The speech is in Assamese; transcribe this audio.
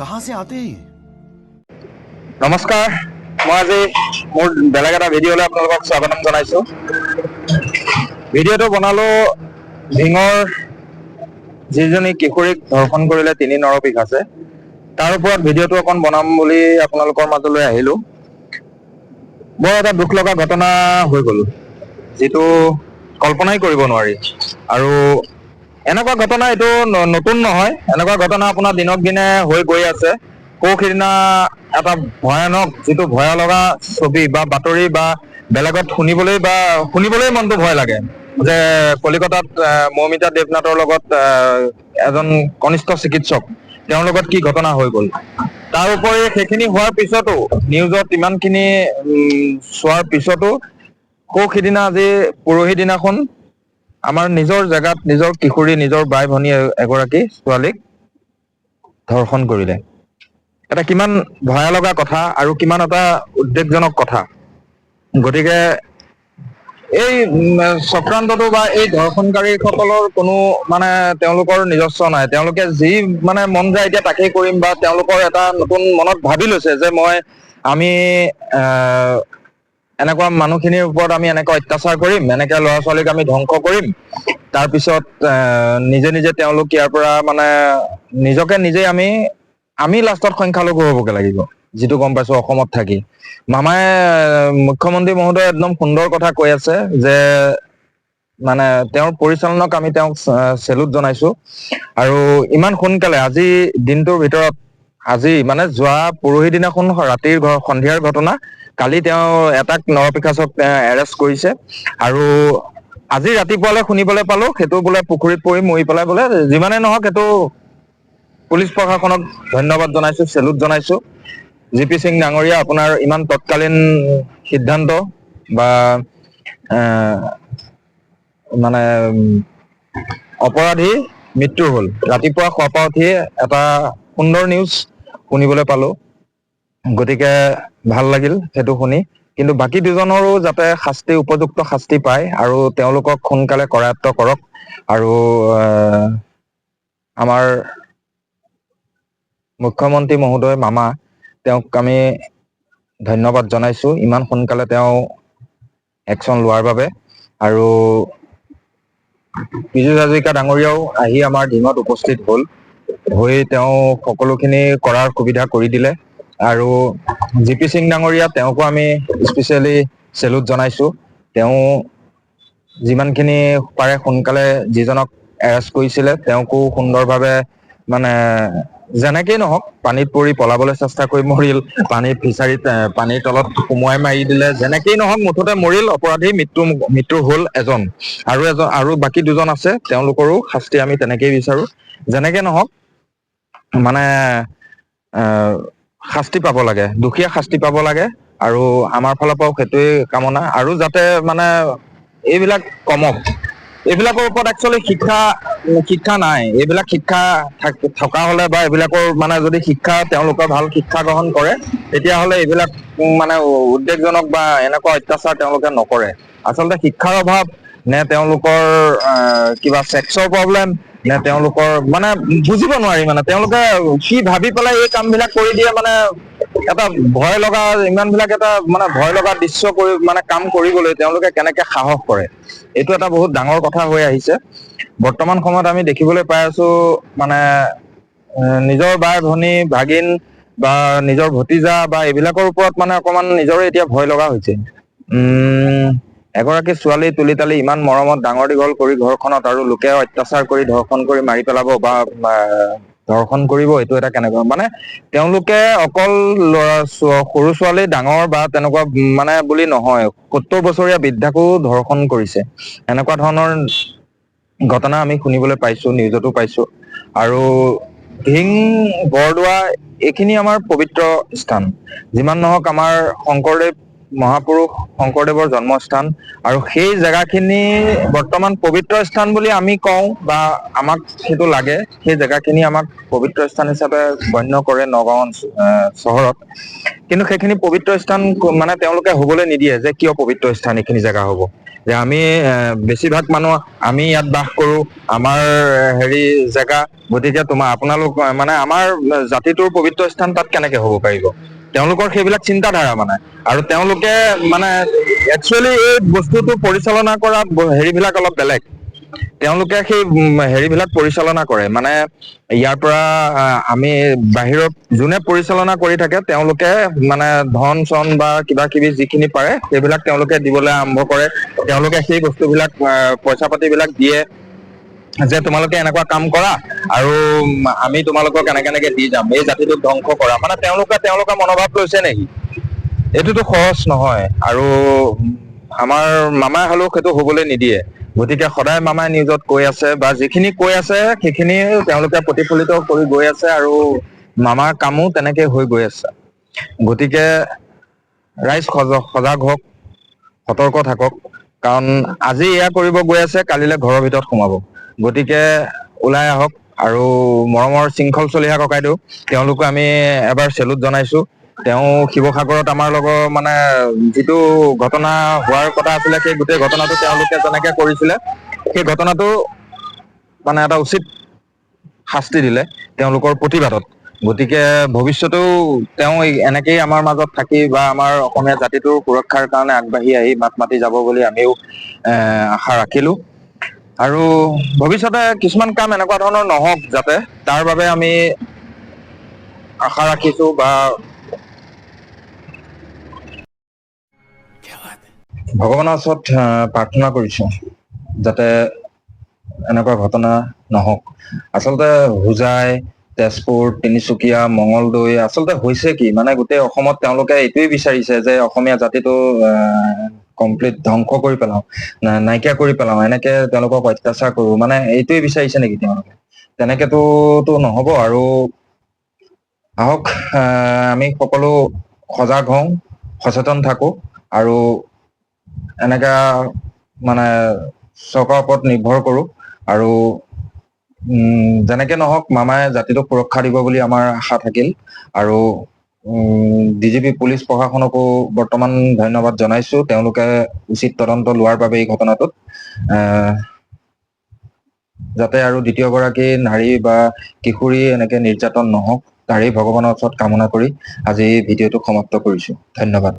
कहाँ से आते हैं ये? নমস্কাৰ, মই আজি মোৰ বেলেগ এটা ভিডিঅ'লৈ আপোনালোকক স্বাগতম জনাইছোঁ। ভিডিঅ'টো বনালোঁ ঢিঙৰ যিজনী কিশোৰীক ধৰ্ষণ কৰিলে 3 নৰপিক আছে, তাৰ ওপৰত ভিডিঅ'টো অকণ বনাম বুলি আপোনালোকৰ মাজলৈ আহিলোঁ। বৰ এটা দুখ লগা ঘটনা হৈ গ'ল, যিটো কল্পনাই কৰিব নোৱাৰি। আৰু এনেকুৱা ঘটনা এইটো নতুন নহয়, এনেকুৱা ঘটনা আপোনাৰ দিনক দিনে হৈ গৈ আছে। সিদিনা এটা ভয়ানক যিটো ভয় লগা ছবি বা বাতৰি বা বেলেগত শুনিবলৈ মনটো ভয় লাগে যে কলিকতাত মৌমিতা দেৱনাথৰ লগত এজন কনিষ্ঠ চিকিৎসক, তেওঁৰ লগত কি ঘটনা হৈ গ'ল। তাৰ উপৰি সেইখিনি হোৱাৰ পিছতো নিউজত ইমানখিনি চোৱাৰ পিছতো সিদিনা আজি পৰহি দিনাখন আমাৰ নিজৰ জেগাত নিজৰ কিশোৰী, নিজৰ বাই ভনী এগৰাকী ছোৱালীক ধৰ্ষণ কৰিলে। এটা কিমান ভয়া লগা কথা আৰু কিমান এটা উদ্বেগজনক কথা। গতিকে এই চক্ৰান্তটো বা এই ধৰ্ষণকাৰীসকলৰ কোনো তেওঁলোকৰ নিজস্ব নাই। তেওঁলোকে যি মন যায় এতিয়া তাকেই কৰিম, বা তেওঁলোকৰ এটা নতুন মনত ভাবি লৈছে যে আমি এনেকুৱা মানুহখিনিৰ ওপৰত আমি এনেকুৱা অত্যাচাৰ কৰিম, এনেকে ল'ৰা ছোৱালীক আমি ধ্বংস কৰিম, তাৰপিছত নিজে নিজে তেওঁলোক ইয়াৰ পৰা নিজকে নিজে আমি লাষ্টত সংখ্যালঘু হ'বগে লাগিব, যিটো গম পাইছো অসমত থাকি। মামাই মুখ্যমন্ত্ৰী মহোদয় একদম সুন্দৰ কথা কৈ আছে যে তেওঁৰ পৰিচালনাক আমি তেওঁক চেলুট জনাইছো। আৰু ইমান সোনকালে আজি দিনটোৰ ভিতৰত, আজি যোৱা পৰহি দিনাখন সন্ধিয়াৰ ঘটনা, কালি তেওঁ এটাক নৰপিশাচক এৰেষ্ট কৰিছে। আৰু আজি ৰাতিপুৱালৈ শুনিবলৈ পালো সেইটো বোলে পুখুৰীত পৰি মৰি পেলাই বোলে। যিমানে নহওক সেইটো পুলিচ প্ৰশাসনক ধন্যবাদ জনাইছো, চেলুট জনাইছো। জি.পি. সিং ডাঙৰীয়া, আপোনাৰ ইমান তৎকালীন সিদ্ধান্ত বা অপৰাধী মৃত্যু হ'ল। ৰাতিপুৱা শুৱাৰ পৰা উঠিয়ে এটা সুন্দৰ নিউজ শুনিবলৈ পালো। গতিকে ভাল লাগিল সেইটো শুনি। কিন্তু বাকী দুজনৰো যাতে উপযুক্ত শাস্তি পায় আৰু তেওঁলোকক সোনকালে কৰায়ত্ব কৰক। আৰু আমাৰ মুখ্যমন্ত্ৰী মহোদয় মামা, তেওঁক আমি ধন্যবাদ জনাইছো ইমান সোনকালে তেওঁ একচন লোৱাৰ বাবে। আৰু পীযুষ হাজৰিকা ডাঙৰীয়াও আহি আমাৰ ঢিঙত উপস্থিত হ'ল, হৈ তেওঁ সকলোখিনি কৰাৰ সুবিধা কৰি দিলে। আৰু জি.পি. সিং ডাঙৰীয়া, তেওঁকো আমি স্পেচিয়েলি চেলুট জনাইছো। তেওঁ যিমানখিনি পাৰে সোনকালে যিজনক এৰেষ্ট কৰিছিলে তেওঁকো সুন্দৰভাৱে যেনেকেই নহওক পানীত পৰি পলাবলৈ চেষ্টা কৰি মৰিল, পানীৰ তলত সুমুৱাই মাৰি দিলে, যেনেকেই নহওক মুঠতে মৰিল অপৰাধী। মৃত্যু হ'ল এজন, আৰু বাকী দুজন আছে, তেওঁলোকৰো শাস্তি আমি তেনেকেই বিচাৰো। যেনেকে নহওক শাস্তি পাব লাগে, দোষীয়ে শাস্তি পাব লাগে। আৰু আমাৰ ফালৰ পৰাও সেইটোৱে কামনা। আৰু যাতে এইবিলাক কমক। এইবিলাকৰ ওপৰত একচুৱেলি শিক্ষা নাই। এইবিলাক শিক্ষা থকা হলে বা এইবিলাকৰ যদি তেওঁলোকৰ ভাল শিক্ষা গ্ৰহণ কৰে, তেতিয়াহ'লে এইবিলাক উদ্বেগজনক বা এনেকুৱা অত্যাচাৰ তেওঁলোকে নকৰে। আচলতে শিক্ষাৰ অভাৱ নে তেওঁলোকৰ কিবা ছেক্সৰ প্ৰব্লেম, নে তেওঁলোকৰ বুজিব নোৱাৰি। তেওঁলোকে কি ভাবি পেলাই এই কাম বিলাক কৰি দিয়ে, এটা ভয় লগা, ইমান বিলাক এটা ভয় লগা দৃশ্য কৰি কাম কৰিবলৈ তেওঁলোকে কেনেকে সাহস কৰে, এইটো এটা বহুত ডাঙৰ কথা হৈ আহিছে। বৰ্তমান সময়ত আমি দেখিবলৈ পাই আছো নিজৰ বাই ভনী, ভাগিন বা নিজৰ ভতিজা বা এইবিলাকৰ ওপৰত অকমান নিজৰে এতিয়া ভয় লগা হৈছে। এগৰাকী ছোৱালী তুলি তালি ইমান মৰমত ডাঙৰ দীঘল কৰি ঘৰখনত, আৰু লোকে অত্যাচাৰ কৰি ধৰ্ষণ কৰি মাৰি পেলাব বা ধৰ্ষণ কৰিব, এইটো এটা কেনেকুৱা তেওঁলোকে অকল সৰু ছোৱালী ডাঙৰ বা তেনেকুৱা বুলি নহয়, 70 বছৰীয়া বৃদ্ধাকো ধৰ্ষণ কৰিছে। এনেকুৱা ধৰণৰ ঘটনা আমি শুনিবলৈ পাইছো, নিউজতো পাইছো। আৰু ঢিং, বৰদোৱা এইখিনি আমাৰ পবিত্ৰ স্থান। যিমান নহওক আমাৰ শংকৰদেৱ মহাপুৰুষ শংকৰদেৱৰ জন্মস্থান আৰু সেই জেগাখিনি বৰ্তমান পবিত্ৰ স্থান বুলি আমি কওঁ বা আমাক সেইটো লাগে। সেই জেগাখিনি আমাক পবিত্ৰ স্থান হিচাপে গণ্য কৰে নগাঁও চহৰত। কিন্তু সেইখিনি পবিত্ৰ স্থান মানে তেওঁলোকে হবলৈ নিদিয়ে যে কিয় পবিত্ৰ স্থান এইখিনি জেগা হ'ব। যে আমি বেছিভাগ মানুহ আমি ইয়াত বাস কৰো, আমাৰ হেৰি জেগা, গতিকে আপোনালোক মানে আমাৰ জাতিটোৰ পবিত্ৰ স্থান তাত কেনেকে হ'ব পাৰিব। তেওঁলোকৰ সেইবিলাক চিন্তাধাৰা মানে, আৰু তেওঁলোকে মানে একচুৱেলি এই বস্তুটো পৰিচালনা কৰা হেৰিবিলাক অলপ বেলেগ। তেওঁলোকে সেই হেৰিবিলাক পৰিচালনা কৰে মানে ইয়াৰ পৰা আমি বাহিৰত যোনে পৰিচালনা কৰি থাকে তেওঁলোকে মানে ধন চন বা কিবা কিবি যিখিনি পাৰে সেইবিলাক তেওঁলোকে দিবলৈ আৰম্ভ কৰে। তেওঁলোকে সেই বস্তুবিলাক পইচা পাতিবিলাক দিয়ে যে তোমালোকে এনেকুৱা কাম কৰা আৰু আমি তোমালোকক এনেকে দি যাম, এই জাতিটোক ধ্বংস কৰা। মানে তেওঁলোকৰ মনোভাৱ লৈছে নেকি? এইটোতো সহজ নহয়। আৰু আমাৰ মামাই হলেও সেইটো হবলৈ নিদিয়ে। গতিকে সদায় মামাই নিউজত কৈ আছে বা যিখিনি কৈ আছে সেইখিনি তেওঁলোকে প্ৰতিফলিত কৰি গৈ আছে আৰু মামাৰ কামো তেনেকে হৈ গৈ আছে। গতিকে ৰাইজ সজাগ হওক, সতৰ্ক থাকক, কাৰণ আজি এয়া কৰিব গৈ আছে কালিলৈ ঘৰৰ ভিতৰত সোমাব। গতিকে ওলাই আহক আৰু মৰমৰ শৃংখল চলিহা ককাইদেউ, তেওঁলোকো আমি এবাৰ চেলুট জনাইছো। তেওঁ শিৱসাগৰত আমাৰ লগৰ মানে যিটো ঘটনা হোৱাৰ কথা আছিলে সেই গোটেই ঘটনাটো তেওঁলোকে যেনেকে কৰিছিলে সেই ঘটনাটো মানে এটা উচিত শাস্তি দিলে তেওঁলোকৰ প্ৰতিবাদত। গতিকে ভৱিষ্যতেও তেওঁ এনেকেই আমাৰ মাজত থাকি বা আমাৰ অসমীয়া জাতিটোৰ সুৰক্ষাৰ কাৰণে আগবাঢ়ি আহি মাত মাতি যাব বুলি আমিও আশা ৰাখিলো। আৰু ভৱিষ্যতে কিছুমান কাম এনেকুৱা ধৰণৰ নহওক যাতে, তাৰ বাবে আমি আশা ৰাখিছো বা ভগৱানৰ ওচৰত প্ৰাৰ্থনা কৰিছো যাতে এনেকুৱা ঘটনা নহওক। আচলতে হোজাই, তেজপুৰ, তিনিচুকীয়া, মঙলদৈ আচলতে হৈছে কি মানে গোটেই অসমত তেওঁলোকে এইটোৱেই বিচাৰিছে যে অসমীয়া জাতিটো কমপ্লিট ধ্বংস কৰি পেলাও, নাইকিয়া কৰি পেলাও, এনেকে তেওঁলোকক অত্যাচাৰ কৰো, মানে এইটোৱে বিচাৰিছে নেকি তেওঁলোকে? তেনেকেতো নহব। আৰু আহক আমি সকলো সজাগ হওঁ, সচেতন থাকো আৰু এনেকা মানে চৰকাৰৰ ওপৰত নিৰ্ভৰ কৰো। আৰু যেনেকে নহওক মামাই জাতিটোক সুৰক্ষা দিব বুলি আমাৰ আশা থাকিল। আৰু DGP পুলিচ প্ৰশাসনকো বৰ্তমান ধন্যবাদ জনাইছো, তেওঁলোকে উচিত তদন্ত লোৱাৰ বাবে এই ঘটনাটোত যাতে আৰু দ্বিতীয়গৰাকী নাৰী বা কিশোৰী এনেকে নিৰ্যাতন নহওক তাৰেই ভগৱানৰ ওচৰত কামনা কৰি আজি ভিডিঅ'টো সমাপ্ত কৰিছো। ধন্যবাদ।